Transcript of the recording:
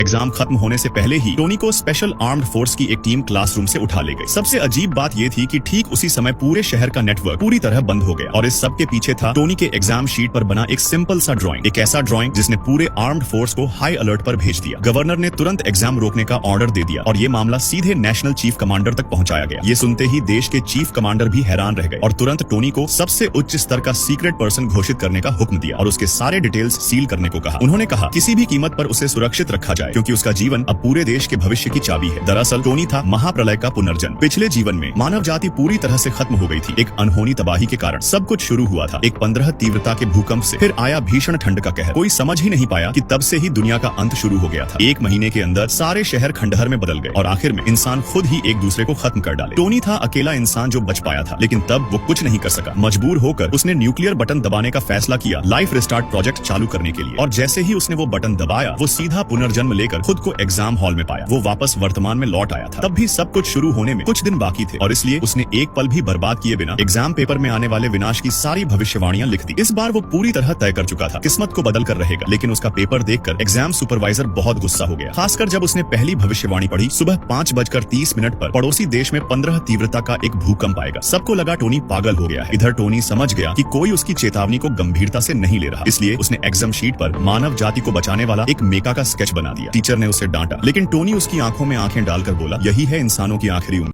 Exam खत्म होने से पहले ही टोनी को स्पेशल आर्म्ड फोर्स की एक टीम क्लासरूम से उठा ले गई। सबसे अजीब बात यह थी कि ठीक उसी समय पूरे शहर का नेटवर्क पूरी तरह बंद हो गया और इस सब के पीछे था टोनी के एग्जाम शीट पर बना एक सिंपल सा ड्राइंग, एक ऐसा ड्राइंग जिसने पूरे आर्म्ड फोर्स को हाई अलर्ट पर भेज दिया। गवर्नर ने तुरंत एग्जाम रोकने का ऑर्डर दे दिया और ये मामला सीधे नेशनल चीफ कमांडर तक पहुंचाया गया। ये सुनते ही देश के चीफ कमांडर भी हैरान रह गए और तुरंत टोनी को सबसे उच्च स्तर का सीक्रेट पर्सन घोषित करने का हुक्म दिया और उसके सारे डिटेल्स सील करने को कहा। उन्होंने कहा किसी भी कीमत पर उसे सुरक्षित रखा जाए क्योंकि उसका जीवन अब पूरे देश के भविष्य की चाबी है। दरअसल टोनी था महाप्रलय का पुनर्जन्म। पिछले जीवन में मानव जाति पूरी तरह से खत्म हो गई थी। एक अनहोनी तबाही के कारण सब कुछ शुरू हुआ था एक 15 तीव्रता के भूकंप से, फिर आया भीषण ठंड का कहर। कोई समझ ही नहीं पाया कि तब से ही दुनिया का अंत शुरू हो गया था। एक महीने के अंदर सारे शहर खंडहर में बदल गए और आखिर में इंसान खुद ही एक दूसरे को खत्म कर डाले। टोनी था अकेला इंसान जो बच पाया था, लेकिन तब वो कुछ नहीं कर सका। मजबूर होकर उसने न्यूक्लियर बटन दबाने का फैसला किया लाइफ रिस्टार्ट प्रोजेक्ट चालू करने के लिए। और जैसे ही उसने वो बटन दबाया वो सीधा पुनर्जन्म लेकर खुद को एग्जाम हॉल में पाया। वो वापस वर्तमान में लौट आया था। तब भी सब कुछ शुरू होने में कुछ दिन बाकी थे और इसलिए उसने एक पल भी बर्बाद किए बिना एग्जाम पेपर में आने वाले विनाश की सारी भविष्यवाणियां लिख दी। इस बार वो पूरी तरह तय कर चुका था किस्मत को बदल कर रहेगा, लेकिन उसका पेपर देखकर एग्जाम सुपरवाइजर बहुत गुस्सा हो गया, खासकर जब उसने पहली भविष्यवाणी पढ़ी सुबह 5:30 पर पड़ोसी देश में 15 तीव्रता का एक भूकंप आएगा। सबको लगा टोनी पागल हो गया है। इधर टोनी समझ गया कि कोई उसकी चेतावनी को गंभीरता से नहीं ले रहा, इसलिए उसने एग्जाम शीट पर मानव जाति को बचाने वाला एक मेका का स्केच बना दिया। टीचर ने उसे डांटा, लेकिन टोनी उसकी आंखों में आंखें डालकर बोला, यही है इंसानों की आखिरी उम्मीद।